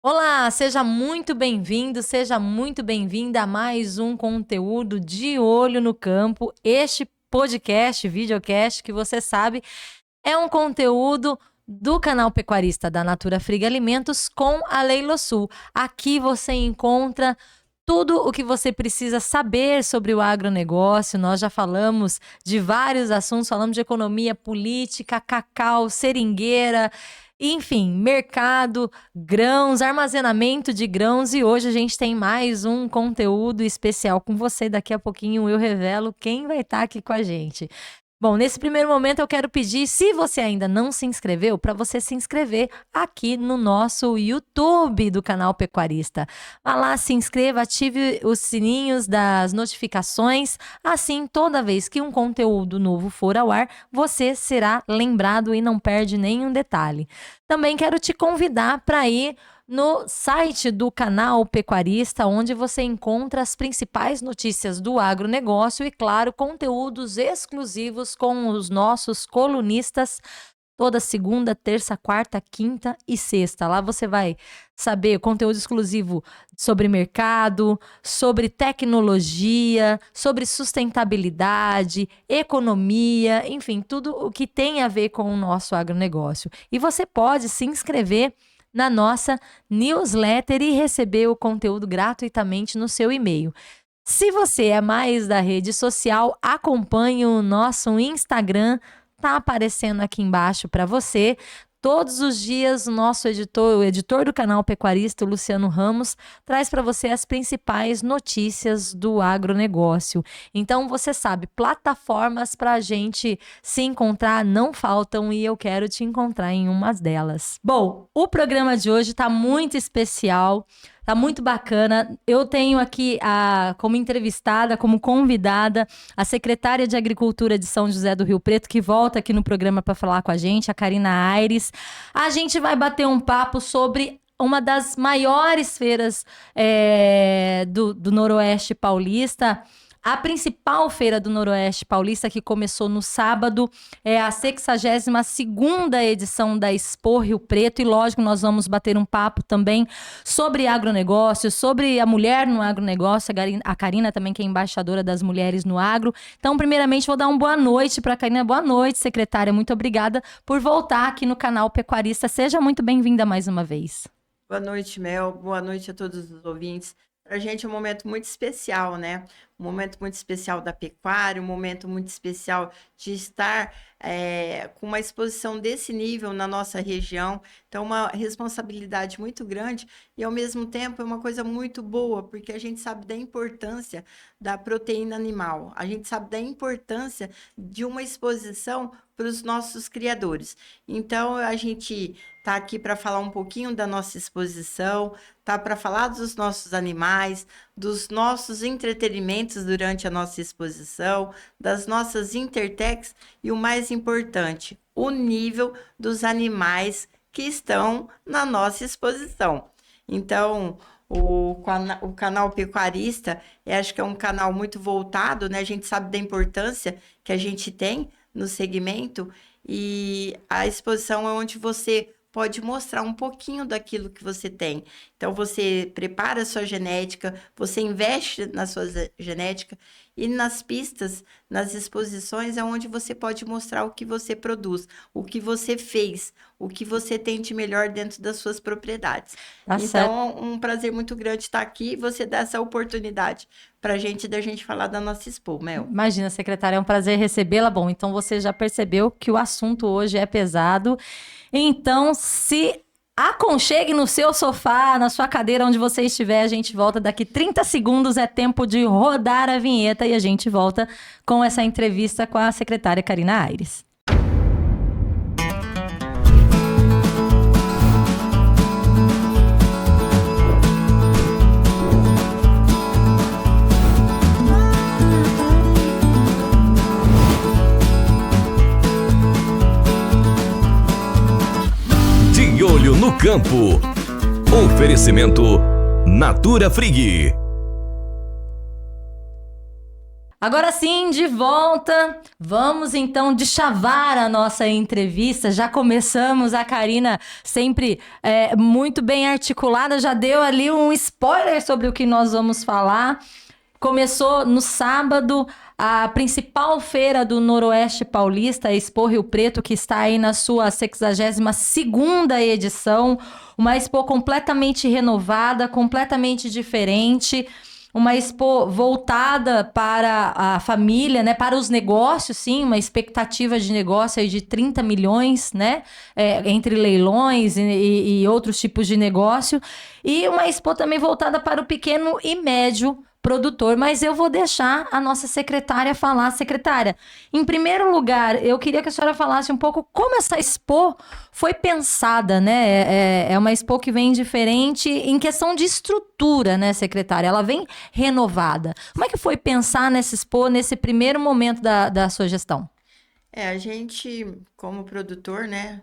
Olá, seja muito bem-vindo, seja muito bem-vinda a mais um conteúdo de Olho no Campo. Este podcast, videocast, que você sabe, é um conteúdo do canal Pecuarista da Natura Friga Alimentos com a Leilo Sul. Aqui você encontra tudo o que você precisa saber sobre o agronegócio. Nós já falamos de vários assuntos, falamos de economia, política, cacau, seringueira, enfim, mercado, grãos, armazenamento de grãos, e hoje a gente tem mais um conteúdo especial com você. Daqui a pouquinho eu revelo quem vai estar aqui com a gente. Bom, nesse primeiro momento eu quero pedir, se você ainda não se inscreveu, para você se inscrever aqui no nosso YouTube do canal Pecuarista. Vá lá, se inscreva, ative os sininhos das notificações, assim toda vez que um conteúdo novo for ao ar, você será lembrado e não perde nenhum detalhe. Também quero te convidar para ir no site do canal Pecuarista, onde você encontra as principais notícias do agronegócio e, claro, conteúdos exclusivos com os nossos colunistas toda segunda, terça, quarta, quinta e sexta. Lá você vai saber conteúdo exclusivo sobre mercado, sobre tecnologia, sobre sustentabilidade, economia, enfim, tudo o que tem a ver com o nosso agronegócio. E você pode se inscrever na nossa newsletter e receber o conteúdo gratuitamente no seu e-mail. Se você é mais da rede social, acompanhe o nosso Instagram, tá aparecendo aqui embaixo para você. Todos os dias, o nosso o editor do canal Pecuarista, o Luciano Ramos, traz para você as principais notícias do agronegócio. Então, você sabe, plataformas para a gente se encontrar não faltam e eu quero te encontrar em umas delas. Bom, o programa de hoje está muito especial. Tá muito bacana. Eu tenho aqui como entrevistada, como convidada, a secretária de Agricultura de São José do Rio Preto, que volta aqui no programa para falar com a gente, a Karina Aires. A gente vai bater um papo sobre uma das maiores feiras do Noroeste Paulista. A principal feira do Noroeste Paulista, que começou no sábado, é a 62ª edição da Expo Rio Preto. E, lógico, nós vamos bater um papo também sobre agronegócio, sobre a mulher no agronegócio. A Karina também, que é embaixadora das mulheres no agro. Então, primeiramente, vou dar uma boa noite para a Karina. Boa noite, secretária. Muito obrigada por voltar aqui no canal Pecuarista. Seja muito bem-vinda mais uma vez. Boa noite, Mel. Boa noite a todos os ouvintes. Para a gente é um momento muito especial, né? Um momento muito especial da pecuária, um momento muito especial de estar com uma exposição desse nível na nossa região. Então, uma responsabilidade muito grande e, ao mesmo tempo, é uma coisa muito boa, porque a gente sabe da importância da proteína animal. A gente sabe da importância de uma exposição para os nossos criadores. Então, a gente está aqui para falar um pouquinho da nossa exposição, tá para falar dos nossos animais, dos nossos entretenimentos durante a nossa exposição, das nossas intertechs e, o mais importante, o nível dos animais que estão na nossa exposição. Então, o canal Pecuarista, acho que é um canal muito voltado, né? A gente sabe da importância que a gente tem no segmento, e a exposição é onde você pode mostrar um pouquinho daquilo que você tem. Então, você prepara a sua genética, você investe na sua genética, e nas pistas, nas exposições, é onde você pode mostrar o que você produz, o que você fez, o que você tem de melhor dentro das suas propriedades. Então, é um prazer muito grande estar aqui e você dar essa oportunidade da gente falar da nossa Expo, Mel. Imagina, secretária, é um prazer recebê-la. Bom, então você já percebeu que o assunto hoje é pesado. Então, se aconchegue no seu sofá, na sua cadeira, onde você estiver. A gente volta daqui 30 segundos, é tempo de rodar a vinheta e a gente volta com essa entrevista com a secretária Karina Aires. De Olho no Campo. Oferecimento Natura Frig. Agora sim, de volta. Vamos então deschavar a nossa entrevista. Já começamos, a Karina sempre muito bem articulada, já deu ali um spoiler sobre o que nós vamos falar. Começou no sábado a principal feira do Noroeste Paulista, a Expo Rio Preto, que está aí na sua 62ª edição. Uma expo completamente renovada, completamente diferente. Uma expo voltada para a família, né? Para os negócios, sim, uma expectativa de negócio aí de 30 milhões, né? Entre leilões e outros tipos de negócio. E uma expo também voltada para o pequeno e médio produtor, mas eu vou deixar a nossa secretária falar. Secretária, em primeiro lugar, eu queria que a senhora falasse um pouco como essa expo foi pensada, né? É uma expo que vem diferente em questão de estrutura, né, secretária? Ela vem renovada. Como é que foi pensar nessa expo nesse primeiro momento da sua gestão? A gente, como produtor, né,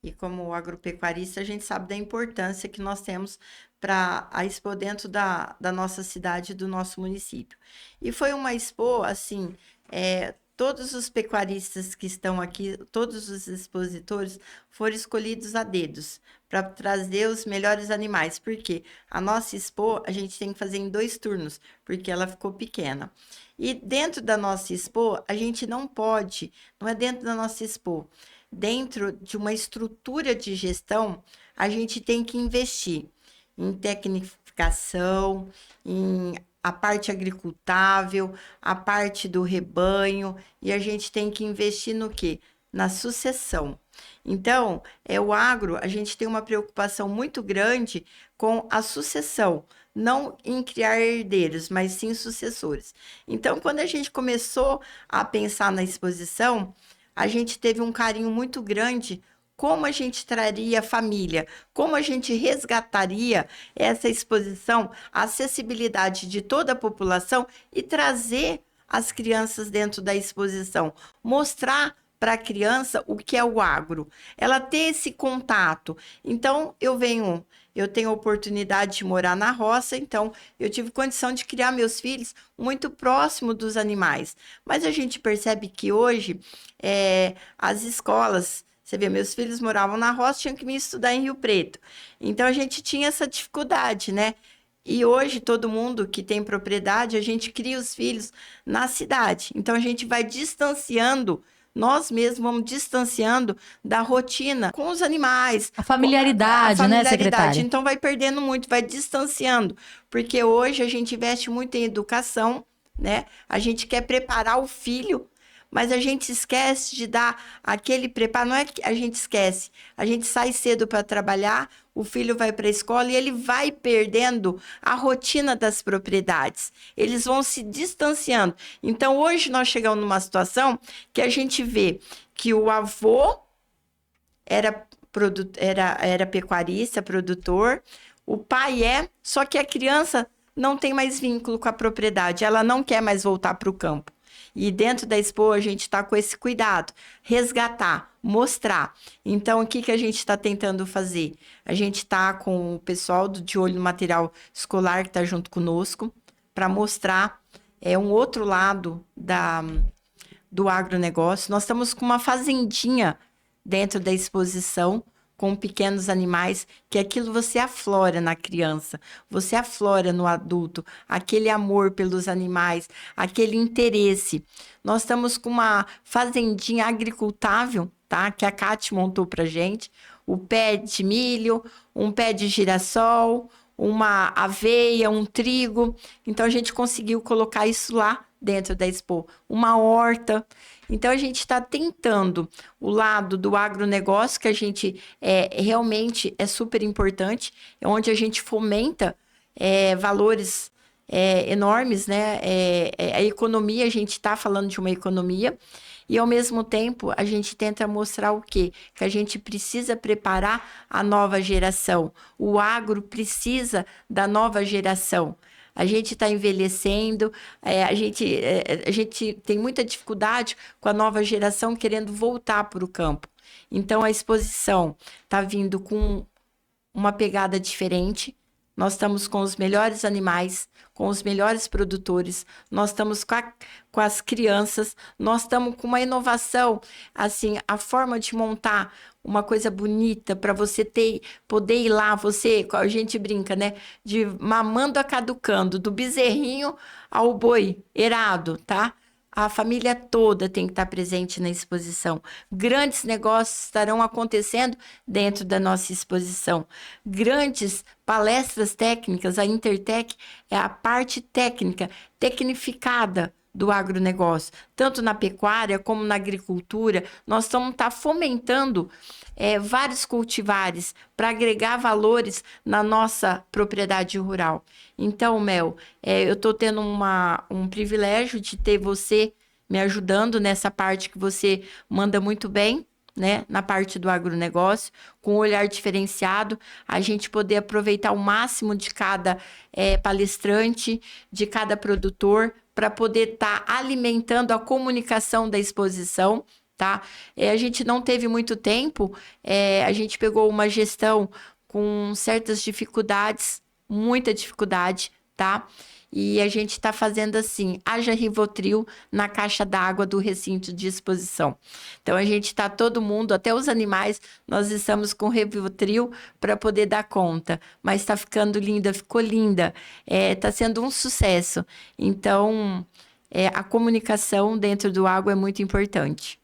e como agropecuarista, a gente sabe da importância que nós temos para a Expo dentro da nossa cidade, do nosso município. E foi uma Expo, assim, todos os pecuaristas que estão aqui, todos os expositores foram escolhidos a dedos para trazer os melhores animais, porque a nossa Expo a gente tem que fazer em 2 turnos, porque ela ficou pequena. E dentro da nossa Expo, a gente não pode, não é dentro da nossa Expo, dentro de uma estrutura de gestão, a gente tem que investir em tecnificação, em a parte agricultável, a parte do rebanho, e a gente tem que investir no quê? Na sucessão. Então, o agro, a gente tem uma preocupação muito grande com a sucessão, não em criar herdeiros, mas sim sucessores. Então, quando a gente começou a pensar na exposição, a gente teve um carinho muito grande como a gente traria família, como a gente resgataria essa exposição, a acessibilidade de toda a população e trazer as crianças dentro da exposição, mostrar para a criança o que é o agro, ela ter esse contato. Então, eu tenho a oportunidade de morar na roça, então eu tive condição de criar meus filhos muito próximo dos animais. Mas a gente percebe que hoje as escolas, você vê, meus filhos moravam na roça, tinham que me estudar em Rio Preto. Então a gente tinha essa dificuldade, né? E hoje todo mundo que tem propriedade, a gente cria os filhos na cidade. Então a gente vai distanciando, nós mesmos vamos distanciando da rotina com os animais. A familiaridade, né, secretária? Então vai perdendo muito, vai distanciando. Porque hoje a gente investe muito em educação, né? A gente quer preparar o filho, mas a gente esquece de dar aquele preparo. Não é que a gente esquece, a gente sai cedo para trabalhar, o filho vai para a escola e ele vai perdendo a rotina das propriedades. Eles vão se distanciando. Então, hoje nós chegamos numa situação que a gente vê que o avô era pecuarista, produtor, o pai só que a criança não tem mais vínculo com a propriedade, ela não quer mais voltar para o campo. E dentro da Expo a gente está com esse cuidado, resgatar, mostrar. Então, o que a gente está tentando fazer? A gente está com o pessoal de Olho no Material Escolar que está junto conosco para mostrar um outro lado do agronegócio. Nós estamos com uma fazendinha dentro da exposição, com pequenos animais, que aquilo você aflora na criança, você aflora no adulto, aquele amor pelos animais, aquele interesse. Nós estamos com uma fazendinha agricultável, tá? Que a Cate montou pra gente, o pé de milho, um pé de girassol, uma aveia, um trigo. Então a gente conseguiu colocar isso lá dentro da Expo, uma horta. Então, a gente está tentando o lado do agronegócio, que a gente realmente é super importante, onde a gente fomenta valores enormes, né? A economia, a gente está falando de uma economia, e ao mesmo tempo a gente tenta mostrar o quê? Que a gente precisa preparar a nova geração. O agro precisa da nova geração. A gente está envelhecendo, a gente tem muita dificuldade com a nova geração querendo voltar para o campo. Então, a exposição está vindo com uma pegada diferente. nós estamos com os melhores animais, com os melhores produtores, nós estamos com as crianças, nós estamos com uma inovação, assim, a forma de montar uma coisa bonita para você poder ir lá, a gente brinca, né? De mamando a caducando, do bezerrinho ao boi erado, tá? A família toda tem que estar presente na exposição. Grandes negócios estarão acontecendo dentro da nossa exposição. Grandes palestras técnicas, a Intertech é a parte técnica, tecnificada do agronegócio, tanto na pecuária como na agricultura. Nós vamos estar fomentando vários cultivares para agregar valores na nossa propriedade rural. Então, Mel, eu estou tendo um privilégio de ter você me ajudando nessa parte que você manda muito bem, né? Na parte do agronegócio, com um olhar diferenciado, a gente poder aproveitar o máximo de cada palestrante, de cada produtor, para poder estar alimentando a comunicação da exposição, tá? A gente não teve muito tempo, a gente pegou uma gestão com certas dificuldades, muita dificuldade, tá? E a gente está fazendo assim, haja Rivotril na caixa d'água do recinto de exposição. Então, a gente está todo mundo, até os animais, nós estamos com Rivotril para poder dar conta. Mas está ficando linda, ficou linda. Está sendo um sucesso. Então, a comunicação dentro do agro é muito importante.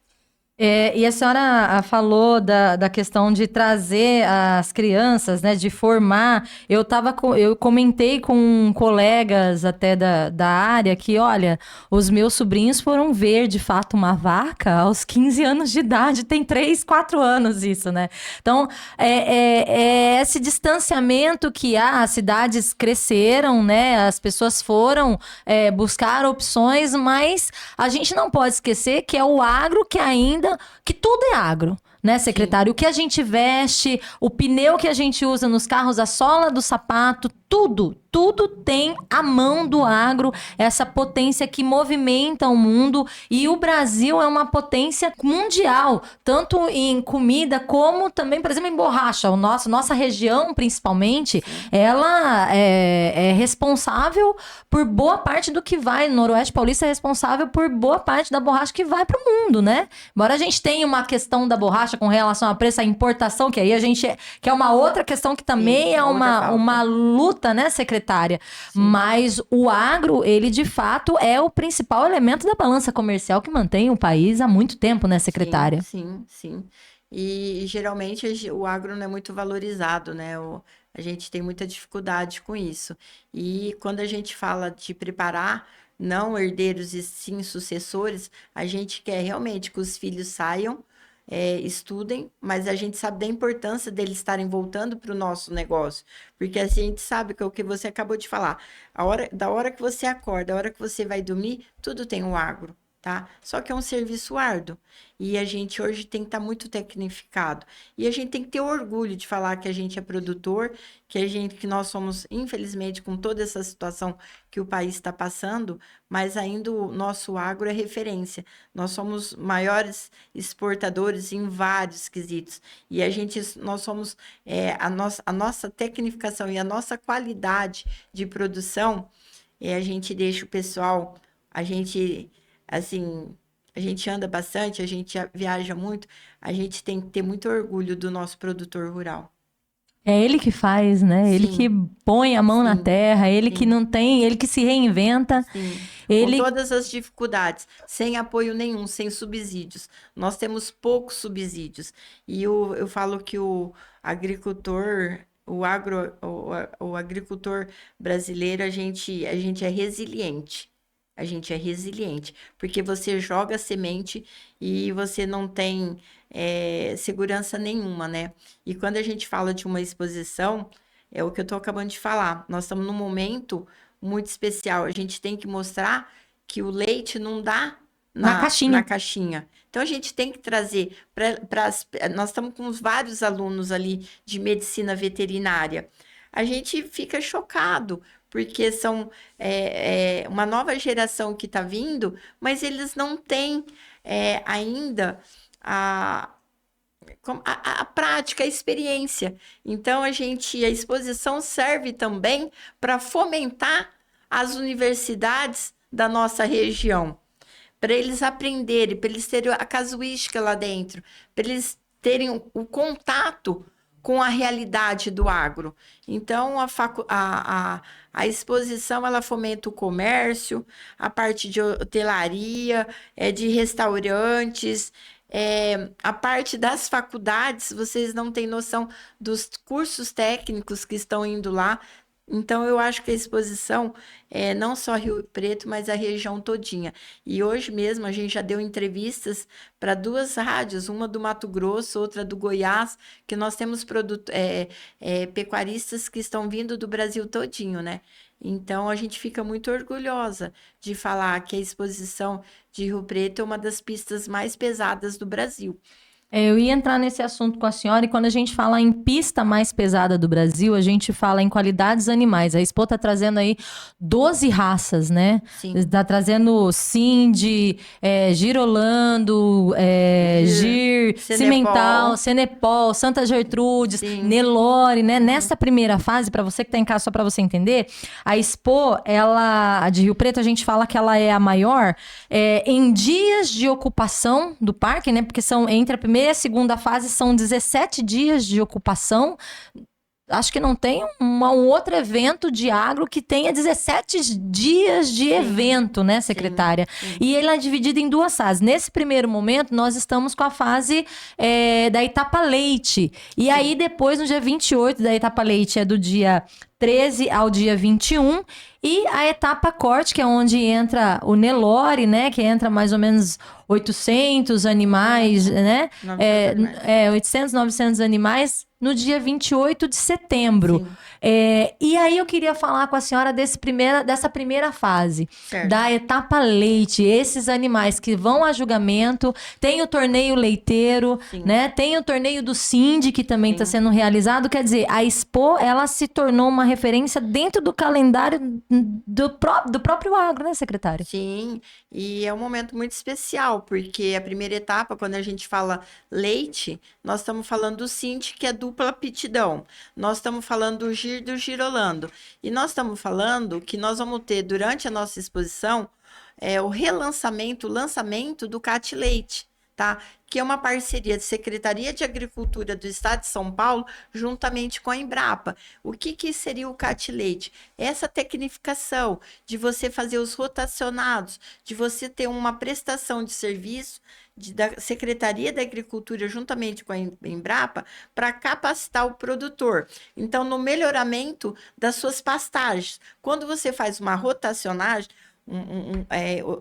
E a senhora falou da questão de trazer as crianças, né, de formar. Eu comentei com colegas até da área que, olha, os meus sobrinhos foram ver, de fato, uma vaca aos 15 anos de idade. Tem 3, 4 anos isso, né? Então, esse distanciamento que há, as cidades cresceram, né? As pessoas foram buscar opções, mas a gente não pode esquecer que é o agro que tudo é agro, né, secretário? Sim. O que a gente veste, o pneu que a gente usa nos carros, a sola do sapato, tudo tem a mão do agro, essa potência que movimenta o mundo, e o Brasil é uma potência mundial, tanto em comida como também, por exemplo, em borracha. Nossa região, principalmente, ela é responsável por boa parte do que vai. No Noroeste Paulista é responsável por boa parte da borracha que vai para o mundo, né? Embora a gente tenha uma questão da borracha com relação a preço, a importação, que aí a gente que é uma outra questão que também é uma luta, né, secretária? Sim. Mas o agro, ele de fato é o principal elemento da balança comercial que mantém o país há muito tempo, né, secretária? Sim. E geralmente o agro não é muito valorizado, né? A gente tem muita dificuldade com isso. E quando a gente fala de preparar não herdeiros e sim sucessores, a gente quer realmente que os filhos saiam, estudem, mas a gente sabe da importância deles estarem voltando para o nosso negócio, porque a gente sabe que é o que você acabou de falar, da hora que você acorda, a hora que você vai dormir, tudo tem um agro, tá? Só que é um serviço árduo, e a gente hoje tem que estar muito tecnificado, e a gente tem que ter orgulho de falar que a gente é produtor, que nós somos, infelizmente, com toda essa situação que o país está passando, mas ainda o nosso agro é referência. Nós somos maiores exportadores em vários quesitos, e nós somos, a nossa tecnificação e a nossa qualidade de produção, a gente deixa o pessoal, assim, a gente anda bastante, a gente viaja muito, a gente tem que ter muito orgulho do nosso produtor rural. É ele que faz, né? Sim. Ele que põe a mão na terra, ele que não tem, ele que se reinventa. Sim. Com todas as dificuldades, sem apoio nenhum, sem subsídios. Nós temos poucos subsídios. E eu falo que o agricultor, o agricultor brasileiro, a gente é resiliente. A gente é resiliente, porque você joga semente e você não tem segurança nenhuma, né? E quando a gente fala de uma exposição, é o que eu estou acabando de falar. Nós estamos num momento muito especial. A gente tem que mostrar que o leite não dá na caixinha. Então, a gente tem que trazer nós estamos com vários alunos ali de medicina veterinária. A gente fica chocado, porque são uma nova geração que está vindo, mas eles não têm ainda a prática, a experiência. Então, a exposição serve também para fomentar as universidades da nossa região, para eles aprenderem, para eles terem a casuística lá dentro, para eles terem o contato com a realidade do agro. Então, a exposição, ela fomenta o comércio, a parte de hotelaria, de restaurantes, a parte das faculdades, vocês não têm noção dos cursos técnicos que estão indo lá. Então, eu acho que a exposição é não só Rio Preto, mas a região todinha. E hoje mesmo a gente já deu entrevistas para 2 rádios, uma do Mato Grosso, outra do Goiás, que nós temos pecuaristas que estão vindo do Brasil todinho, né? Então, a gente fica muito orgulhosa de falar que a exposição de Rio Preto é uma das pistas mais pesadas do Brasil. Eu ia entrar nesse assunto com a senhora, e quando a gente fala em pista mais pesada do Brasil, a gente fala em qualidades animais. A Expo está trazendo aí 12 raças, né? Está trazendo Cindy, Girolando, Gir, Cimental, Senepol, Santa Gertrudes, Nelore, né? Nessa primeira fase, para você que está em casa, só para você entender, a Expo, a de Rio Preto, a gente fala que ela é a maior em dias de ocupação do parque, né? Porque são entre a primeira e a segunda fase, são 17 dias de ocupação. Acho que não tem um outro evento de agro que tenha 17 dias de evento, né, secretária? Sim. E ele é dividido em 2 fases. Nesse primeiro momento, nós estamos com a fase da etapa leite. E aí, depois, no dia 28 da etapa leite, é do dia 13 ao dia 21. E a etapa corte, que é onde entra o Nelore, né? Que entra mais ou menos 800 animais, né? 800, 900 animais no dia 28 de setembro. E aí eu queria falar com a senhora dessa primeira fase, da etapa leite. Esses animais que vão a julgamento, tem o torneio leiteiro, né? Tem o torneio do Cindy, que também está sendo realizado. Quer dizer, a Expo, ela se tornou uma referência dentro do calendário do próprio agro, né, secretária? Sim, e é um momento muito especial, porque a primeira etapa, quando a gente fala leite, nós estamos falando do Cindy, que é dupla aptidão. Nós estamos falando do Gir, do Girolando. E nós estamos falando que nós vamos ter, durante a nossa exposição, o lançamento do Cat Leite, tá? Que é uma parceria de Secretaria de Agricultura do Estado de São Paulo, juntamente com a Embrapa. O que seria o Cat Leite? Essa tecnificação de você fazer os rotacionados, de você ter uma prestação de serviço da Secretaria da Agricultura, juntamente com a Embrapa, para capacitar o produtor. Então, no melhoramento das suas pastagens. Quando você faz uma rotacionagem,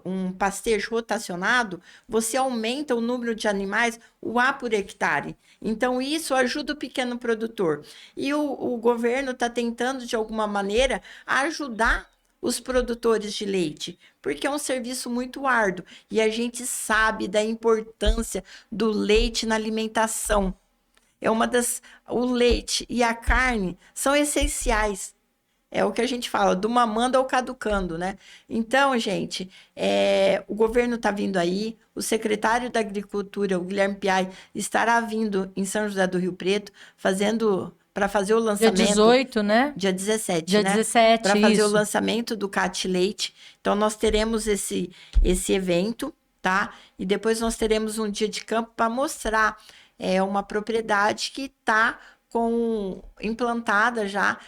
um pastejo rotacionado, você aumenta o número de animais, o A por hectare. Então, isso ajuda o pequeno produtor. E o governo está tentando, de alguma maneira, ajudar os produtores de leite, porque é um serviço muito árduo. E a gente sabe da importância do leite na alimentação. O leite e a carne são essenciais. É o que a gente fala, do mamando ao caducando, né? Então, gente, o governo está vindo aí, o secretário da Agricultura, o Guilherme Piai, estará vindo em São José do Rio Preto, para fazer o lançamento. Dia 18, né? Dia 17, Dia 17, para fazer o lançamento do Cat Leite. Então, nós teremos esse evento, tá? E depois nós teremos um dia de campo para mostrar uma propriedade que está implantada já,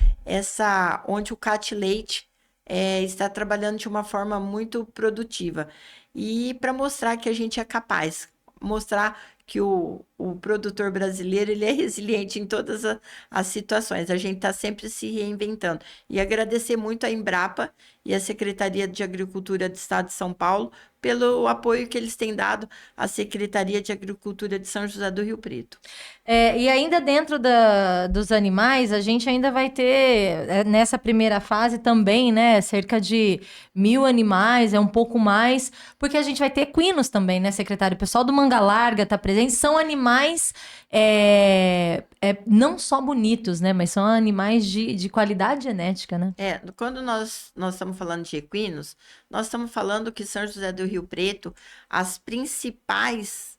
onde o Cat Leite está trabalhando de uma forma muito produtiva. E para mostrar que a gente é capaz, mostrar que o produtor brasileiro ele é resiliente em todas as situações. A gente está sempre se reinventando. E agradecer muito a Embrapa e a Secretaria de Agricultura do Estado de São Paulo pelo apoio que eles têm dado à Secretaria de Agricultura de São José do Rio Preto. E ainda dentro dos animais, a gente ainda vai ter, nessa primeira fase também, né, cerca de 1.000 animais, um pouco mais, porque a gente vai ter equinos também, né, secretário? O pessoal do Manga Larga está presente, são animais não só bonitos, né, mas são animais de qualidade genética, né? Quando nós estamos falando de equinos, nós estamos falando que São José do Rio Preto, as principais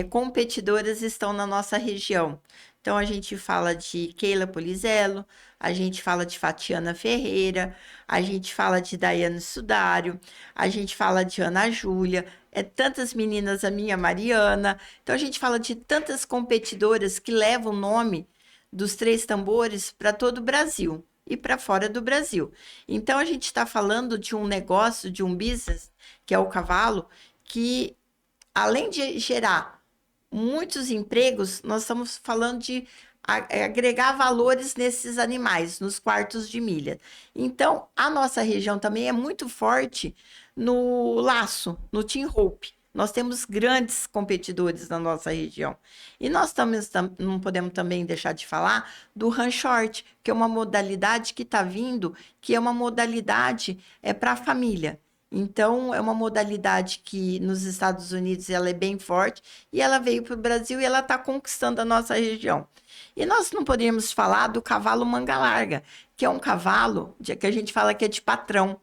competidoras estão na nossa região. Então, a gente fala de Keila Polizello, a gente fala de Fatiana Ferreira, a gente fala de Daiane Sudário, a gente fala de Ana Júlia, tantas meninas, a minha Mariana. Então, a gente fala de tantas competidoras que levam o nome dos Três Tambores para todo o Brasil e para fora do Brasil. Então, a gente está falando de um negócio, de um business, que é o cavalo, que além de gerar muitos empregos, nós estamos falando de agregar valores nesses animais, nos quartos de milha. Então, a nossa região também é muito forte no laço, no team rope. Nós temos grandes competidores na nossa região. E nós não podemos também deixar de falar do run short, que é uma modalidade que está vindo, que é uma modalidade para a família. Então, é uma modalidade que nos Estados Unidos ela é bem forte e ela veio para o Brasil e ela está conquistando a nossa região. E nós não poderíamos falar do cavalo manga larga, que é um cavalo que a gente fala que é de patrão,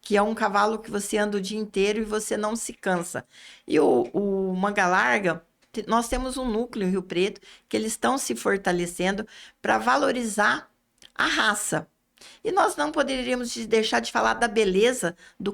que é um cavalo que você anda o dia inteiro e você não se cansa. E o manga larga, nós temos um núcleo em Rio Preto que eles estão se fortalecendo para valorizar a raça. E nós não poderíamos deixar de falar da beleza do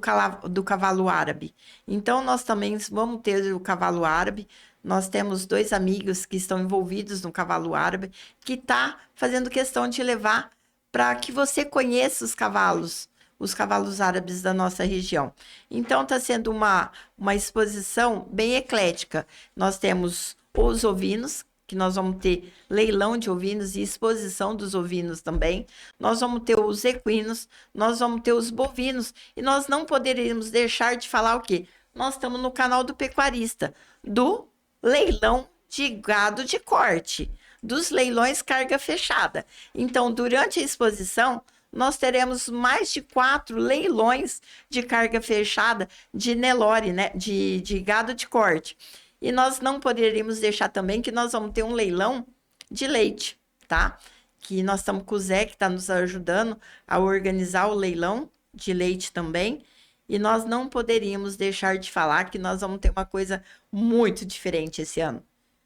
cavalo árabe. Então, nós também vamos ter o cavalo árabe. Nós temos 2 amigos que estão envolvidos no cavalo árabe, que está fazendo questão de levar para que você conheça os cavalos árabes da nossa região. Então, está sendo uma exposição bem eclética. Nós temos os ovinos, que nós vamos ter leilão de ovinos e exposição dos ovinos também. Nós vamos ter os equinos, nós vamos ter os bovinos, e nós não poderíamos deixar de falar o quê? Nós estamos no canal do pecuarista, do leilão de gado de corte, dos leilões carga fechada. Então, durante a exposição, nós teremos mais de 4 leilões de carga fechada de Nelore, né? De gado de corte. E nós não poderíamos deixar também que nós vamos ter um leilão de leite, tá? Que nós estamos com o Zé, que está nos ajudando a organizar o leilão de leite também. E nós não poderíamos deixar de falar que nós vamos ter uma coisa muito diferente esse ano.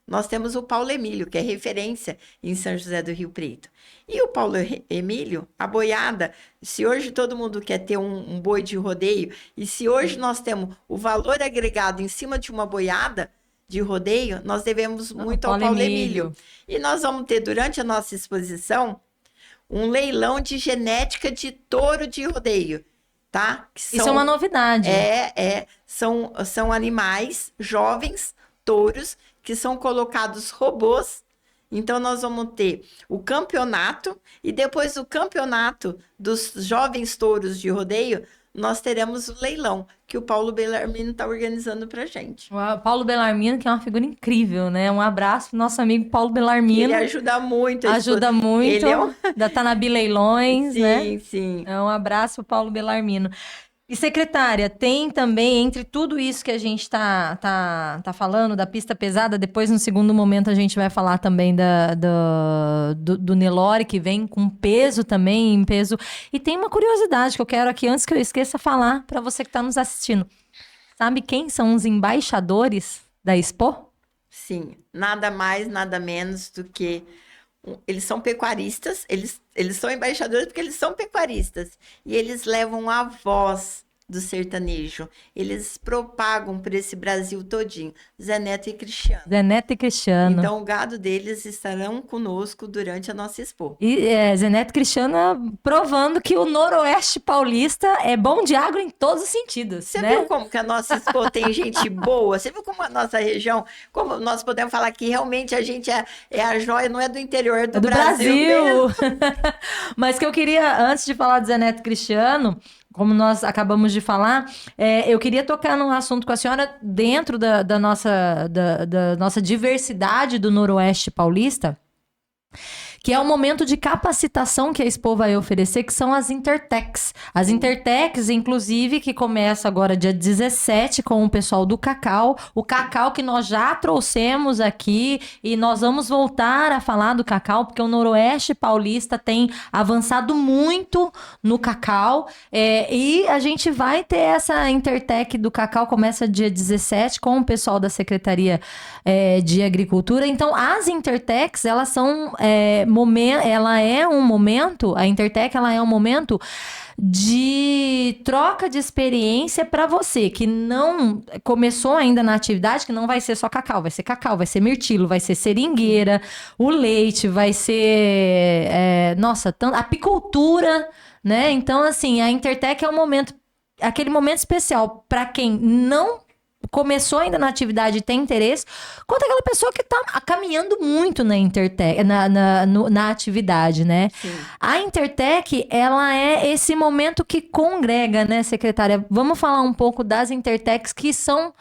Nós temos o Paulo Emílio, que é referência em São José do Rio Preto. E o Paulo Emílio, a boiada, se hoje todo mundo quer ter um boi de rodeio, e se hoje nós temos o valor agregado em cima de uma boiada de rodeio, nós devemos muito ao Paulo Emílio. E nós vamos ter, durante a nossa exposição, um leilão de genética de touro de rodeio, tá? Isso é uma novidade. São animais jovens, touros, que são colocados robôs. Então, nós vamos ter o campeonato, e depois do campeonato dos jovens touros de rodeio, nós teremos o leilão, que o Paulo Bellarmino está organizando para a gente. O Paulo Bellarmino, que é uma figura incrível, né? Um abraço pro nosso amigo Paulo Bellarmino. Ele ajuda muito. Ajuda muito. Ele ainda tá na Bileilões, sim, né? Sim, sim. Um abraço pro Paulo Bellarmino. E, secretária, tem também, entre tudo isso que a gente tá falando, da pista pesada, depois, no segundo momento, a gente vai falar também do Nelore, que vem com peso também, em peso. E tem uma curiosidade que eu quero aqui, antes que eu esqueça, falar para você que está nos assistindo. Sabe quem são os embaixadores da Expo? Sim, nada mais, nada menos do que... Eles são pecuaristas, eles são embaixadores porque eles são pecuaristas. E eles levam a voz do sertanejo. Eles propagam por esse Brasil todinho. Zé Neto e Cristiano. Zé Neto e Cristiano. Então, o gado deles estarão conosco durante a nossa Expo. E Zé Neto e Cristiano provando que o Noroeste Paulista é bom de agro em todos os sentidos. Você né? viu como que a nossa Expo tem gente boa? Você viu como a nossa região, como nós podemos falar que realmente a gente é a joia, não é do interior, é do Brasil. Mas que eu queria, antes de falar do Zé Neto e Cristiano, como nós acabamos de falar, eu queria tocar num assunto com a senhora dentro da nossa diversidade do Noroeste Paulista, que é o momento de capacitação que a Expo vai oferecer, que são as Intertechs. As Intertechs, inclusive, que começa agora dia 17 com o pessoal do Cacau. O Cacau que nós já trouxemos aqui e nós vamos voltar a falar do Cacau, porque o Noroeste Paulista tem avançado muito no cacau. E a gente vai ter essa Intertech do Cacau, começa dia 17 com o pessoal da Secretaria de Agricultura. Então, as Intertechs, elas são a Intertech, ela é um momento de troca de experiência para você que não começou ainda na atividade, que não vai ser só cacau, vai ser mirtilo, vai ser seringueira, o leite, vai ser apicultura, né? Então, assim, a Intertech é aquele momento especial para quem não começou ainda na atividade e tem interesse, quanto aquela pessoa que está caminhando muito na Intertech, na atividade, né? Sim. A Intertech, ela é esse momento que congrega, né, secretária? Vamos falar um pouco das Intertechs que são,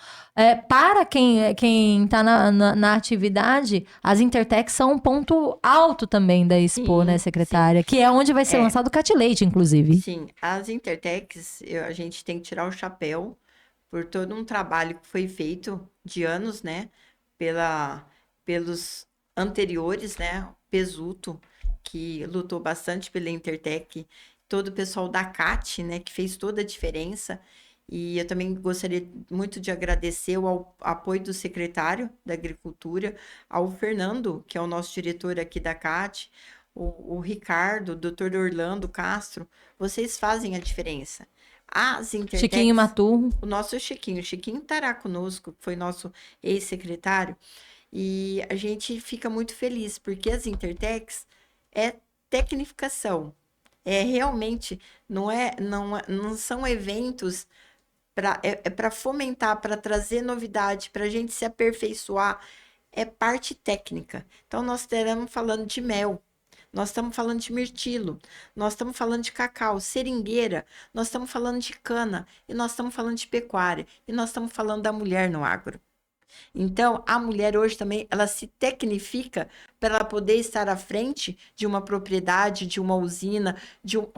para quem está na atividade, as Intertechs são um ponto alto também da Expo, Sim, né, secretária? sim. Que é onde vai ser lançado o Cat-Leite, inclusive. Sim, as Intertechs, a gente tem que tirar o chapéu por todo um trabalho que foi feito de anos, né, pelos anteriores, né, o Pesuto, que lutou bastante pela Intertech, todo o pessoal da CAT, né, que fez toda a diferença, e eu também gostaria muito de agradecer o apoio do secretário da Agricultura, ao Fernando, que é o nosso diretor aqui da CAT, o Ricardo, o Dr. Orlando Castro, vocês fazem a diferença. As Intertechs, Chiquinho Maturro. o nosso Chiquinho estará conosco, que foi nosso ex-secretário, e a gente fica muito feliz, porque as Intertechs é tecnificação, realmente, não são eventos para fomentar, para trazer novidade, para a gente se aperfeiçoar, é parte técnica. Então, nós estaremos falando de mel, nós estamos falando de mirtilo, nós estamos falando de cacau, seringueira, nós estamos falando de cana, e nós estamos falando de pecuária, e nós estamos falando da mulher no agro. Então, a mulher hoje também, ela se tecnifica para ela poder estar à frente de uma propriedade, de uma usina,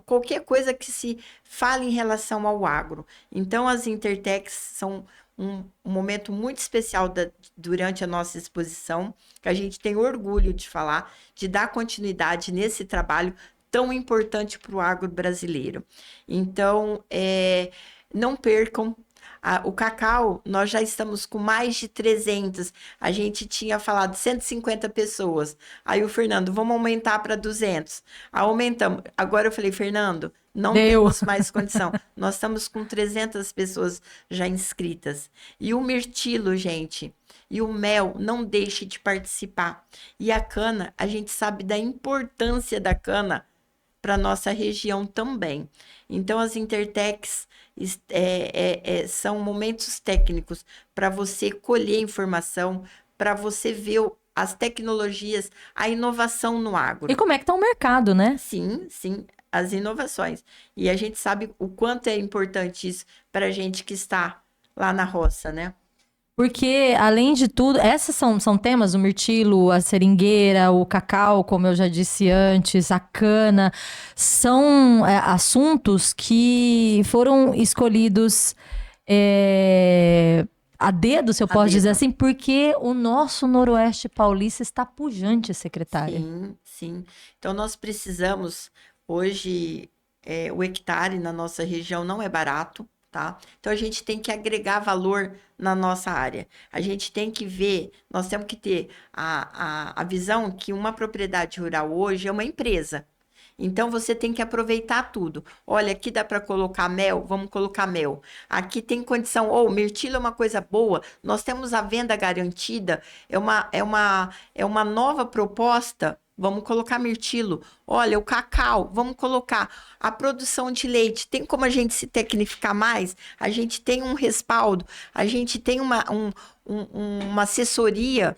qualquer coisa que se fale em relação ao agro. Então, as Intertechs são um momento muito especial durante a nossa exposição, que a gente tem orgulho de falar, de dar continuidade nesse trabalho tão importante para o agro brasileiro. Então, não percam. O cacau, nós já estamos com mais de 300. A gente tinha falado 150 pessoas. Aí o Fernando, vamos aumentar para 200. Aí aumentamos. Agora eu falei, Fernando, não temos mais condição. Nós estamos com 300 pessoas já inscritas. E o mirtilo, gente, e o mel, não deixe de participar. E a cana, a gente sabe da importância da cana para nossa região também. Então, as Intertechs são momentos técnicos para você colher informação, para você ver as tecnologias, a inovação no agro. E como é que está o mercado, né? Sim, as inovações. E a gente sabe o quanto é importante isso para a gente que está lá na roça, né? Porque, além de tudo, esses são temas, o mirtilo, a seringueira, o cacau, como eu já disse antes, a cana, são assuntos que foram escolhidos a dedo, se eu posso dizer assim, porque o nosso Noroeste Paulista está pujante, secretária. Sim. Então, nós precisamos, hoje, o hectare na nossa região não é barato, tá? Então, a gente tem que agregar valor na nossa área. A gente tem que ver, nós temos que ter a visão que uma propriedade rural hoje é uma empresa. Então, você tem que aproveitar tudo. Olha, aqui dá para colocar mel, vamos colocar mel. Aqui tem condição, mirtilo é uma coisa boa, nós temos a venda garantida, é uma nova proposta. Vamos colocar mirtilo. Olha, o cacau, vamos colocar. A produção de leite, tem como a gente se tecnificar mais? A gente tem um respaldo, a gente tem uma assessoria.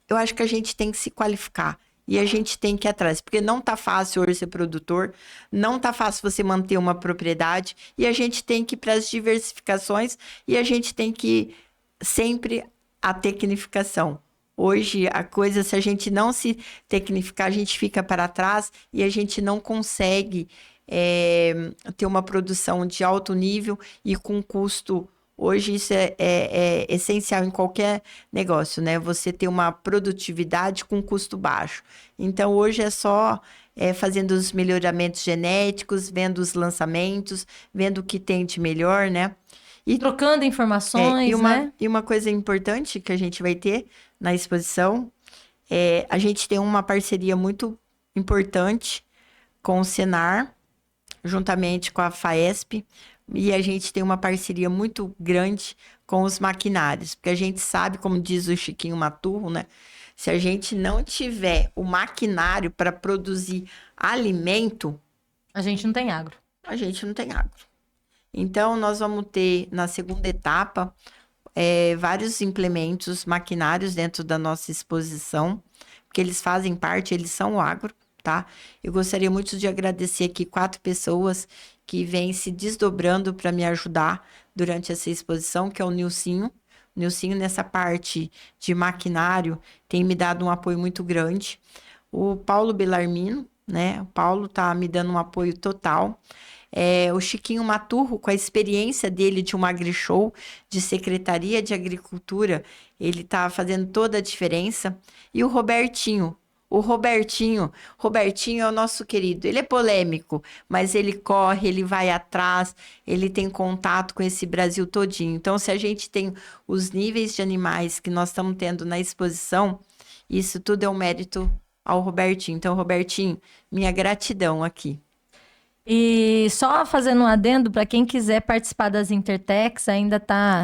Eu acho que a gente tem que se qualificar. E a gente tem que ir atrás, porque não tá fácil hoje ser produtor, não tá fácil você manter uma propriedade, e a gente tem que ir para as diversificações, e a gente tem que ir sempre a tecnificação. Hoje, a coisa, se a gente não se tecnificar, a gente fica para trás e a gente não consegue ter uma produção de alto nível e com custo. Hoje, isso é essencial em qualquer negócio, né? Você ter uma produtividade com custo baixo. Então, hoje é só fazendo os melhoramentos genéticos, vendo os lançamentos, vendo o que tem de melhor, né? E Trocando informações, né? e uma coisa importante que a gente vai ter na exposição a gente tem uma parceria muito importante com o Senar, juntamente com a FAESP, e a gente tem uma parceria muito grande com os maquinários, porque a gente sabe, como diz o Chiquinho Maturro, né? Se a gente não tiver o maquinário para produzir alimento, A gente não tem agro. a gente não tem água. Então, nós vamos ter, na segunda etapa, vários implementos, maquinários dentro da nossa exposição, porque eles fazem parte, eles são o agro, tá? Eu gostaria muito de agradecer aqui 4 pessoas que vêm se desdobrando para me ajudar durante essa exposição, que é o Nilcinho. O Nilcinho, nessa parte de maquinário, tem me dado um apoio muito grande. O Paulo Belarmino, né? O Paulo tá me dando um apoio total. O Chiquinho Maturro, com a experiência dele de um AgriShow, de Secretaria de Agricultura, ele está fazendo toda a diferença. E o Robertinho. Robertinho é o nosso querido. Ele é polêmico, mas ele corre, ele vai atrás, ele tem contato com esse Brasil todinho. Então, se a gente tem os níveis de animais que nós estamos tendo na exposição, isso tudo é um mérito ao Robertinho. Então, Robertinho, minha gratidão aqui. E só fazendo um adendo, para quem quiser participar das Intertechs, ainda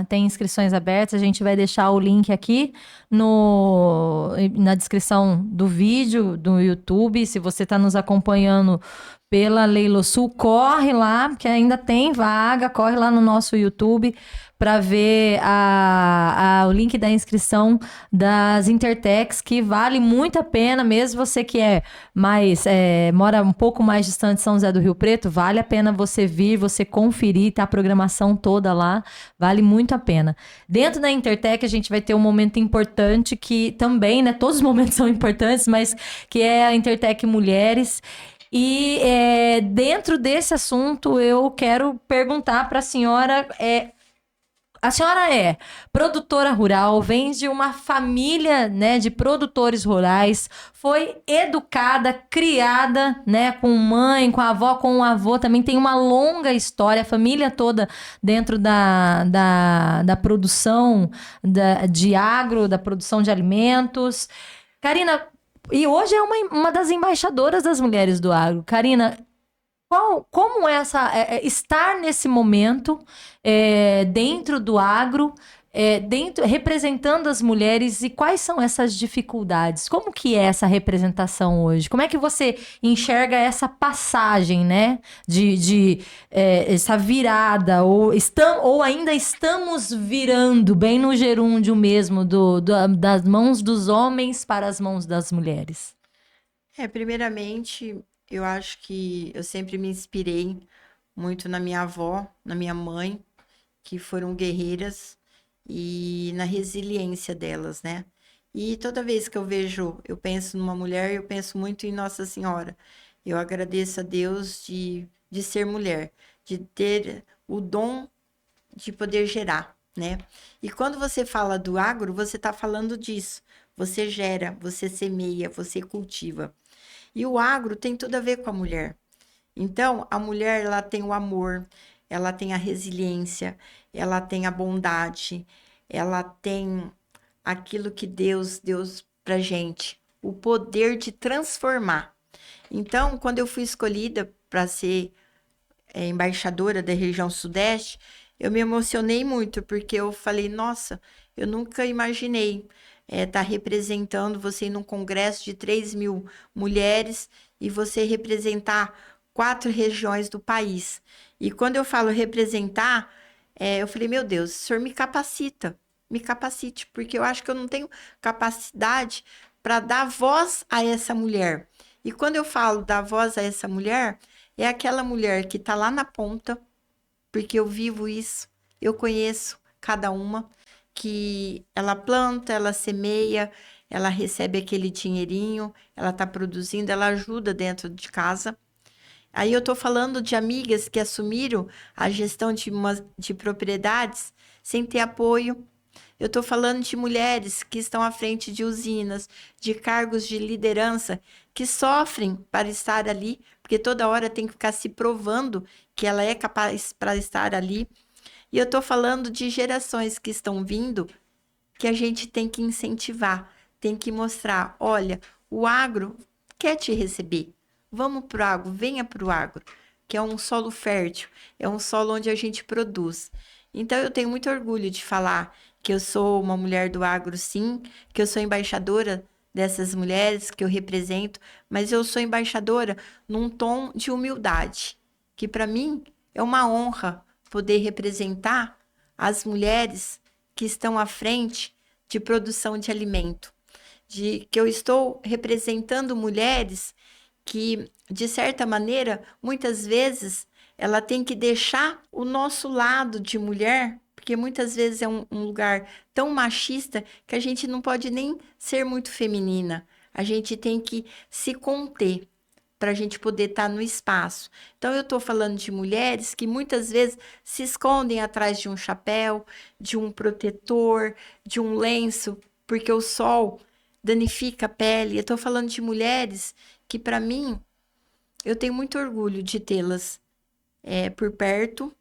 tem inscrições abertas, a gente vai deixar o link aqui na descrição do vídeo do YouTube. Se você está nos acompanhando pela Leilosul, corre lá, que ainda tem vaga, corre lá no nosso YouTube para ver o link da inscrição das Intertechs, que vale muito a pena, mesmo você que mora um pouco mais distante de São José do Rio Preto, vale a pena você vir, você conferir, tá a programação toda lá, vale muito a pena. Dentro da Intertech a gente vai ter um momento importante que também, né, todos os momentos são importantes, mas que é a Intertech Mulheres. E dentro desse assunto eu quero perguntar para a senhora... A senhora é produtora rural, vem de uma família, né, de produtores rurais, foi educada, criada, né, com mãe, com a avó, com o avô, também tem uma longa história, a família toda dentro da produção de agro, da produção de alimentos. Karina, e hoje é uma das embaixadoras das mulheres do agro. Karina, como é estar nesse momento dentro do agro, representando as mulheres, e quais são essas dificuldades? Como que é essa representação hoje? Como é que você enxerga essa passagem, né? Essa virada, ou ainda estamos virando bem no gerúndio mesmo, das mãos dos homens para as mãos das mulheres? Primeiramente, eu acho que eu sempre me inspirei muito na minha avó, na minha mãe, que foram guerreiras, e na resiliência delas, né? E toda vez que eu penso numa mulher, eu penso muito em Nossa Senhora. Eu agradeço a Deus de ser mulher, de ter o dom de poder gerar, né? E quando você fala do agro, você está falando disso. Você gera, você semeia, você cultiva. E o agro tem tudo a ver com a mulher. Então, a mulher, ela tem o amor, ela tem a resiliência, ela tem a bondade, ela tem aquilo que Deus deu pra gente, o poder de transformar. Então, quando eu fui escolhida para ser embaixadora da região Sudeste, eu me emocionei muito, porque eu falei, nossa, eu nunca imaginei estar representando você ir num congresso de 3.000 mulheres e você representar 4 regiões do país. E quando eu falo representar, eu falei, meu Deus, o senhor me capacite, porque eu acho que eu não tenho capacidade para dar voz a essa mulher. E quando eu falo dar voz a essa mulher, é aquela mulher que está lá na ponta, porque eu vivo isso, eu conheço cada uma, que ela planta, ela semeia, ela recebe aquele dinheirinho, ela está produzindo, ela ajuda dentro de casa. Aí eu estou falando de amigas que assumiram a gestão de propriedades sem ter apoio. Eu estou falando de mulheres que estão à frente de usinas, de cargos de liderança, que sofrem para estar ali, porque toda hora tem que ficar se provando que ela é capaz para estar ali. E eu estou falando de gerações que estão vindo, que a gente tem que incentivar, tem que mostrar, olha, o agro quer te receber. Vamos para o agro, venha para o agro, que é um solo fértil, é um solo onde a gente produz. Então, eu tenho muito orgulho de falar que eu sou uma mulher do agro, sim, que eu sou embaixadora dessas mulheres que eu represento, mas eu sou embaixadora num tom de humildade, que para mim é uma honra poder representar as mulheres que estão à frente de produção de alimento, de que eu estou representando mulheres que, de certa maneira, muitas vezes, ela tem que deixar o nosso lado de mulher, porque muitas vezes é um lugar tão machista que a gente não pode nem ser muito feminina. A gente tem que se conter para a gente poder estar no espaço. Então, eu estou falando de mulheres que muitas vezes se escondem atrás de um chapéu, de um protetor, de um lenço, porque o sol danifica a pele. Eu estou falando de mulheres que, para mim, eu tenho muito orgulho de tê-las por perto,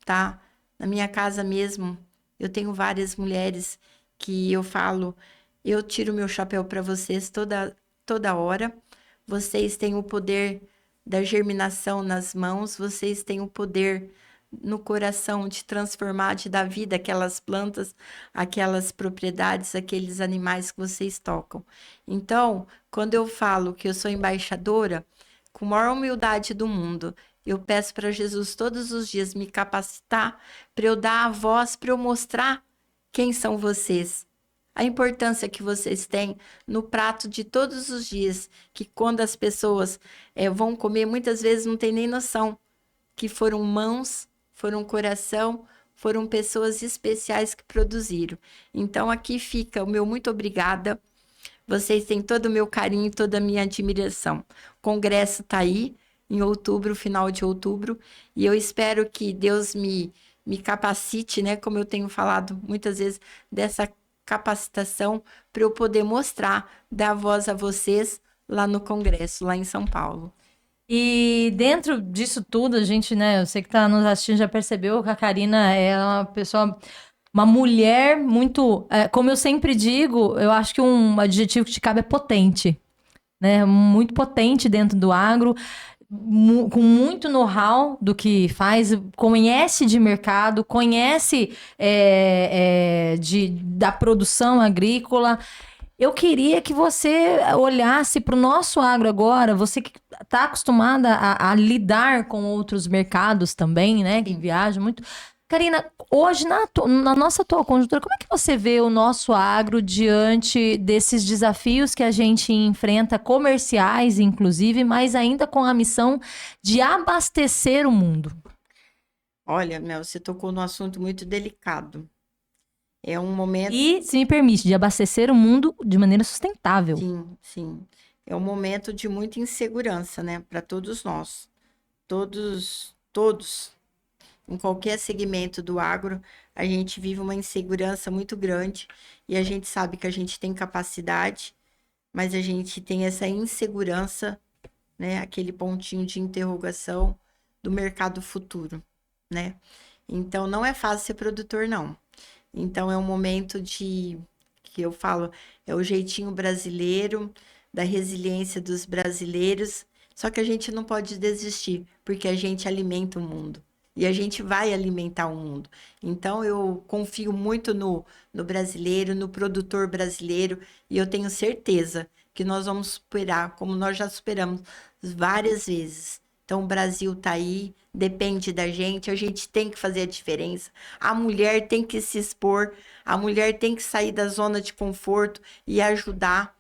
tá? Na minha casa mesmo, eu tenho várias mulheres que eu falo, eu tiro meu chapéu para vocês toda hora. Vocês têm o poder da germinação nas mãos, vocês têm o poder no coração de transformar, de dar vida àquelas plantas, aquelas propriedades, aqueles animais que vocês tocam. Então, quando eu falo que eu sou embaixadora, com a maior humildade do mundo, eu peço para Jesus todos os dias me capacitar para eu dar a voz, para eu mostrar quem são vocês. A importância que vocês têm no prato de todos os dias, que quando as pessoas vão comer, muitas vezes não tem nem noção que foram mãos, foram coração, foram pessoas especiais que produziram. Então, aqui fica o meu muito obrigada. Vocês têm todo o meu carinho, toda a minha admiração. O congresso está aí, em outubro, final de outubro, e eu espero que Deus me capacite, né? Como eu tenho falado muitas vezes, dessa capacitação para eu poder mostrar, dar voz a vocês lá no congresso, lá em São Paulo. E dentro disso tudo, a gente, né, eu sei que tá nos assistindo, já percebeu que a Karina é uma pessoa, uma mulher muito, como eu sempre digo, eu acho que um adjetivo que te cabe é potente, né, muito potente dentro do agro, com muito know-how do que faz, conhece de mercado, conhece da produção agrícola. Eu queria que você olhasse para o nosso agro agora, você que está acostumada a lidar com outros mercados também, né? Que viaja muito. Karina, hoje, na nossa atual conjuntura, como é que você vê o nosso agro diante desses desafios que a gente enfrenta, comerciais, inclusive, mas ainda com a missão de abastecer o mundo? Olha, Mel, você tocou num assunto muito delicado. É um momento... E, se me permite, de abastecer o mundo de maneira sustentável. Sim, sim. É um momento de muita insegurança, né? Para todos nós. Todos. Em qualquer segmento do agro, a gente vive uma insegurança muito grande. E a gente sabe que a gente tem capacidade, mas a gente tem essa insegurança, né? Aquele pontinho de interrogação do mercado futuro, né? Então, não é fácil ser produtor, não. Então, é um momento que eu falo, é o jeitinho brasileiro, da resiliência dos brasileiros, só que a gente não pode desistir, porque a gente alimenta o mundo, e a gente vai alimentar o mundo. Então, eu confio muito no brasileiro, no produtor brasileiro, e eu tenho certeza que nós vamos superar, como nós já superamos várias vezes. Então, o Brasil está aí, depende da gente, a gente tem que fazer a diferença. A mulher tem que se expor, a mulher tem que sair da zona de conforto e ajudar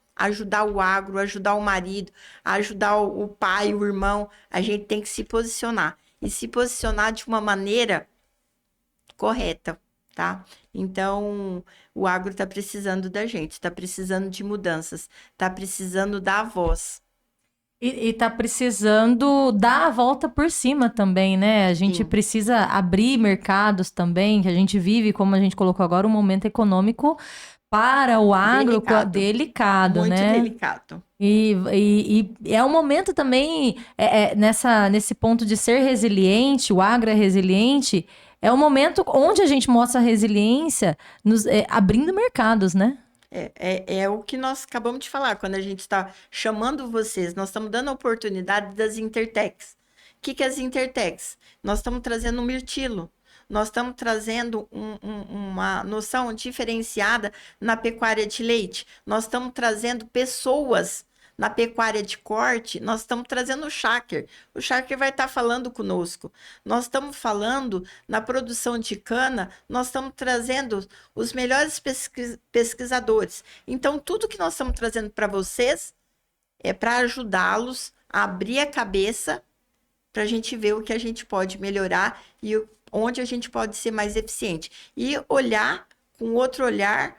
o agro, ajudar o marido, ajudar o pai, o irmão. A gente tem que se posicionar. E se posicionar de uma maneira correta, tá? Então, o agro está precisando da gente, está precisando de mudanças, está precisando dar voz. E tá precisando dar a volta por cima também, né? A gente Sim. precisa abrir mercados também, que a gente vive, como a gente colocou agora, um momento econômico para o agro delicado, Muito né? delicado. E é um momento também, nesse ponto de ser resiliente, o agro é resiliente, é um momento onde a gente mostra resiliência abrindo mercados, né? É o que nós acabamos de falar, quando a gente está chamando vocês, nós estamos dando a oportunidade das Intertechs. O que é as Intertechs? Nós estamos trazendo um mirtilo, nós estamos trazendo uma noção diferenciada na pecuária de leite, nós estamos trazendo pessoas na pecuária de corte, nós estamos trazendo o Shaker vai estar falando conosco. Nós estamos falando na produção de cana, nós estamos trazendo os melhores pesquisadores. Então, tudo que nós estamos trazendo para vocês é para ajudá-los a abrir a cabeça para a gente ver o que a gente pode melhorar e onde a gente pode ser mais eficiente. E olhar com outro olhar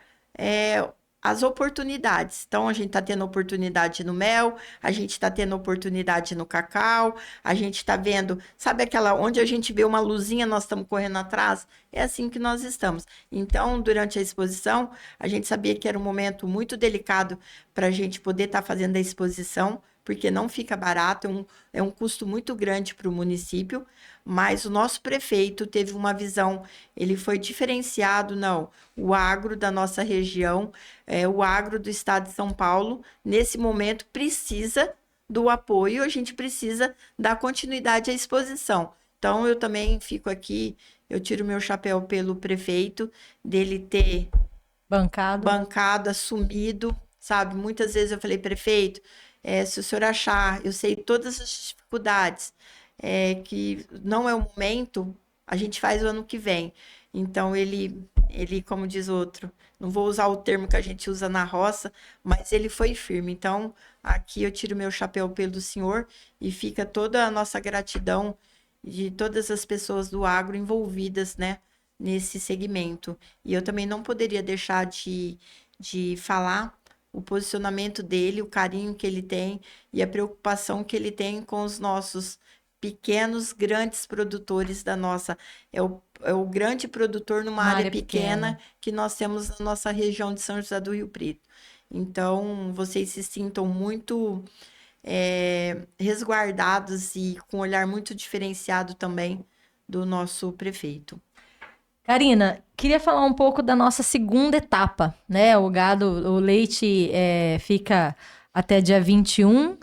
as oportunidades. Então, a gente está tendo oportunidade no mel, a gente está tendo oportunidade no cacau, a gente está vendo, sabe aquela onde a gente vê uma luzinha, nós estamos correndo atrás? É assim que nós estamos. Então, durante a exposição, a gente sabia que era um momento muito delicado para a gente poder estar fazendo a exposição, porque não fica barato, é um custo muito grande para o município, mas o nosso prefeito teve uma visão, ele foi diferenciado, não, o agro da nossa região, o agro do estado de São Paulo, nesse momento precisa do apoio, a gente precisa dar continuidade à exposição. Então, eu também fico aqui, eu tiro meu chapéu pelo prefeito, dele ter bancado, assumido, sabe? Muitas vezes eu falei, prefeito, se o senhor achar, eu sei todas as dificuldades, que não é o momento, a gente faz o ano que vem. Então, ele, como diz outro, não vou usar o termo que a gente usa na roça, mas ele foi firme. Então, aqui eu tiro meu chapéu pelo senhor e fica toda a nossa gratidão de todas as pessoas do agro envolvidas, né, nesse segmento. E eu também não poderia deixar de falar o posicionamento dele, o carinho que ele tem e a preocupação que ele tem com os nossos pequenos, grandes produtores da nossa... É o grande produtor numa área pequena que nós temos na nossa região de São José do Rio Preto. Então, vocês se sintam muito resguardados e com um olhar muito diferenciado também do nosso prefeito. Karina, queria falar um pouco da nossa segunda etapa, né? O leite fica até dia 21,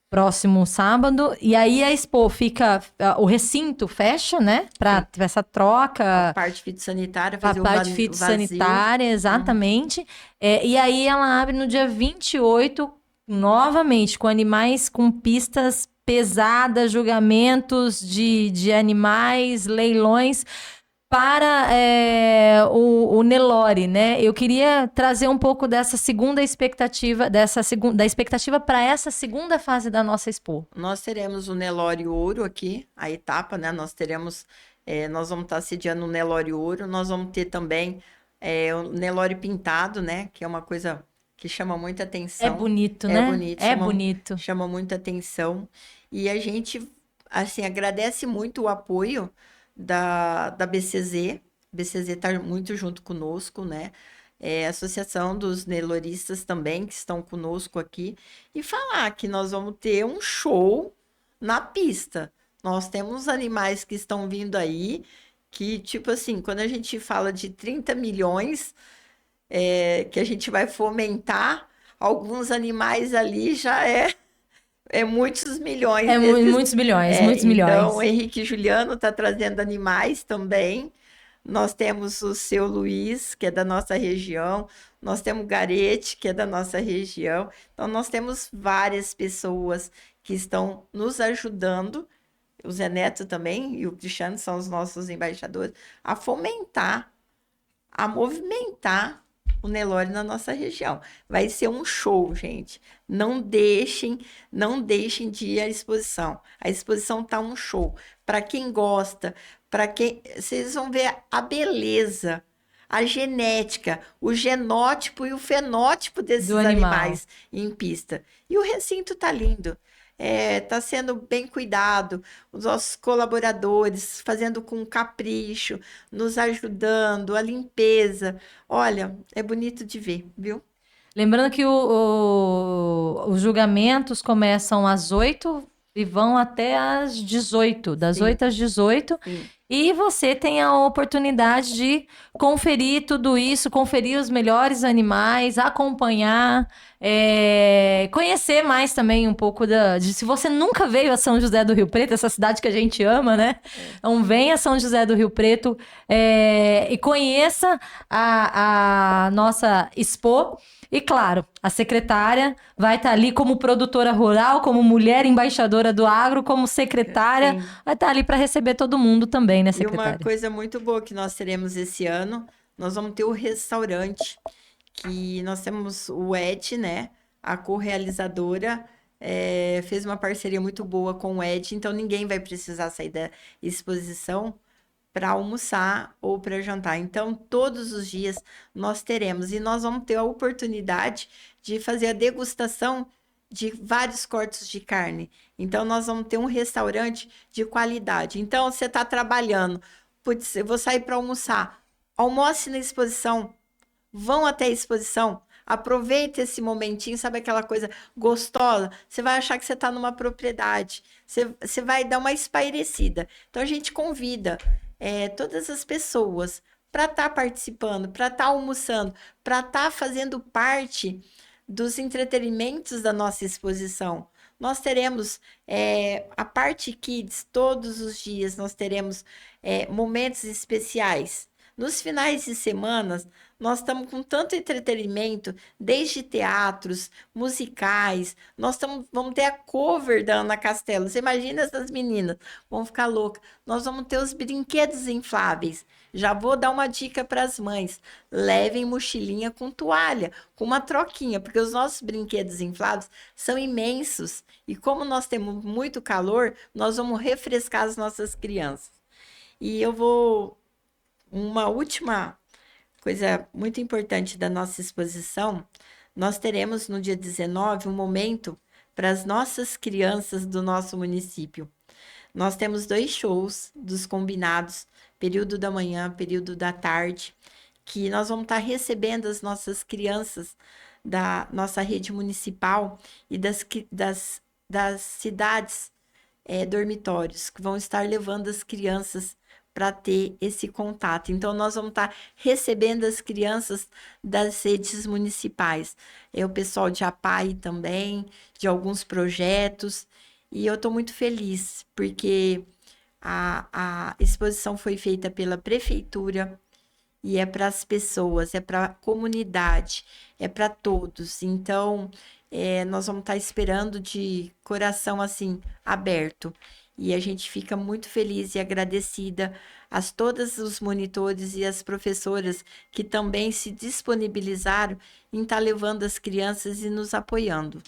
próximo sábado, e aí a Expo fica, o recinto fecha, né? Para essa troca. A parte fitossanitária, fazer a parte fitossanitária, exatamente. E aí ela abre no dia 28, novamente, com animais com pistas pesadas, julgamentos de animais, leilões para o Nelore, né? Eu queria trazer um pouco dessa segunda expectativa, da expectativa para essa segunda fase da nossa Expo. Nós teremos o Nelore Ouro aqui, a etapa, né? Nós vamos estar sediando o Nelore Ouro, nós vamos ter também o Nelore Pintado, né? Que é uma coisa que chama muita atenção. É bonito, né? Bonito. Chama muita atenção. E a gente, assim, agradece muito o apoio da BCZ. A BCZ está muito junto conosco, né? A Associação dos Neloristas também, que estão conosco aqui. E falar que nós vamos ter um show na pista. Nós temos animais que estão vindo aí, que, tipo assim, quando a gente fala de 30 milhões, que a gente vai fomentar, alguns animais ali já é muitos milhões. Muitos milhões, muitos milhões. Então, o Henrique Juliano está trazendo animais também. Nós temos o Seu Luiz, que é da nossa região. Nós temos o Garete, que é da nossa região. Então, nós temos várias pessoas que estão nos ajudando. O Zé Neto também e o Cristiano são os nossos embaixadores, a fomentar, a movimentar o Nelore na nossa região. Vai ser um show, gente. Não deixem de ir à exposição. A exposição tá um show. Para quem gosta, vocês vão ver a beleza a genética, o genótipo e o fenótipo desses Do animal. animais em pista. E o recinto tá lindo. Tá sendo bem cuidado, os nossos colaboradores fazendo com capricho, nos ajudando, a limpeza. Olha, é bonito de ver, viu? Lembrando que os julgamentos começam às 8 e vão até às 18, das Sim. 8 às 18. Sim. E você tem a oportunidade de conferir tudo isso, conferir os melhores animais, acompanhar, conhecer mais também um pouco se você nunca veio a São José do Rio Preto, essa cidade que a gente ama, né? Então venha a São José do Rio Preto e conheça a nossa Expo. E claro, a secretária vai estar ali como produtora rural, como mulher embaixadora do agro, como secretária, Sim. vai estar ali para receber todo mundo também, né, E uma secretária? coisa muito boa que nós teremos esse ano, nós vamos ter o restaurante, que nós temos o Ed, né? A co-realizadora fez uma parceria muito boa com o Ed, então ninguém vai precisar sair da exposição para almoçar ou para jantar. Então, todos os dias nós teremos, e nós vamos ter a oportunidade de fazer a degustação de vários cortes de carne. Então, nós vamos ter um restaurante de qualidade. Então, você está trabalhando, putz, eu vou sair para almoçar. Almoce na exposição, vão até a exposição. Aproveita esse momentinho, sabe aquela coisa gostosa? Você vai achar que você está numa propriedade. Você vai dar uma espairecida. Então, a gente convida todas as pessoas para estar participando, para estar almoçando, para estar fazendo parte dos entretenimentos da nossa exposição. Nós teremos a parte Kids todos os dias, nós teremos momentos especiais. Nos finais de semana, nós estamos com tanto entretenimento, desde teatros, musicais, vamos ter a cover da Ana Castelo. Você imagina essas meninas, vão ficar loucas. Nós vamos ter os brinquedos infláveis. Já vou dar uma dica para as mães. Levem mochilinha com toalha, com uma troquinha, porque os nossos brinquedos infláveis são imensos. E como nós temos muito calor, nós vamos refrescar as nossas crianças. E uma última coisa muito importante da nossa exposição, nós teremos no dia 19 um momento para as nossas crianças do nosso município. Nós temos 2 shows dos combinados, período da manhã, período da tarde, que nós vamos estar recebendo as nossas crianças da nossa rede municipal e das cidades dormitórios, que vão estar levando as crianças para ter esse contato. Então, nós vamos estar recebendo as crianças das redes municipais. O pessoal de APAI também, de alguns projetos. E eu estou muito feliz, porque a exposição foi feita pela prefeitura e é para as pessoas, é para a comunidade, é para todos. Então, nós vamos estar esperando de coração assim aberto. E a gente fica muito feliz e agradecida a todos os monitores e as professoras que também se disponibilizaram em estar levando as crianças e nos apoiando.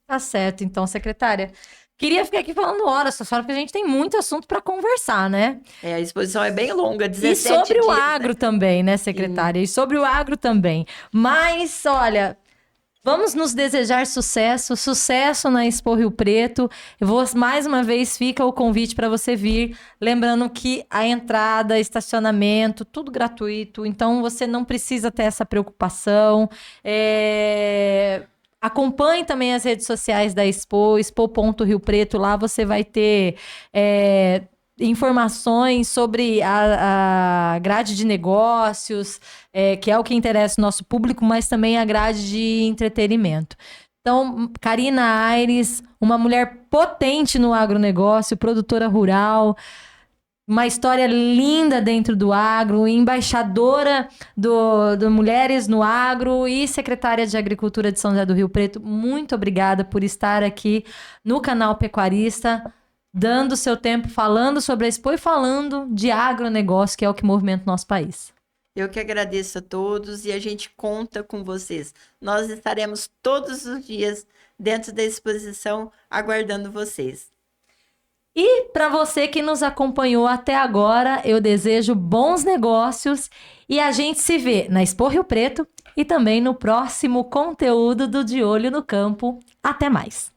Tá certo, então, secretária. Queria ficar aqui falando horas, só porque a gente tem muito assunto para conversar, né? A exposição é bem longa, E 17 sobre o dias, agro né? também, né, secretária? E sobre o agro também. Mas, olha, vamos nos desejar sucesso, sucesso na Expo Rio Preto. Mais uma vez, fica o convite para você vir. Lembrando que a entrada, estacionamento, tudo gratuito. Então, você não precisa ter essa preocupação. Acompanhe também as redes sociais da Expo, expo.rio preto. Lá você vai ter informações sobre a grade de negócios, que é o que interessa o nosso público, mas também a grade de entretenimento. Então, Karina Aires, uma mulher potente no agronegócio, produtora rural, uma história linda dentro do agro, embaixadora do Mulheres no Agro e secretária de Agricultura de São José do Rio Preto. Muito obrigada por estar aqui no canal Pecuarista, dando seu tempo, falando sobre a Expo e falando de agronegócio, que é o que movimenta o nosso país. Eu que agradeço a todos e a gente conta com vocês. Nós estaremos todos os dias dentro da exposição aguardando vocês. E para você que nos acompanhou até agora, eu desejo bons negócios e a gente se vê na Expo Rio Preto e também no próximo conteúdo do De Olho no Campo. Até mais!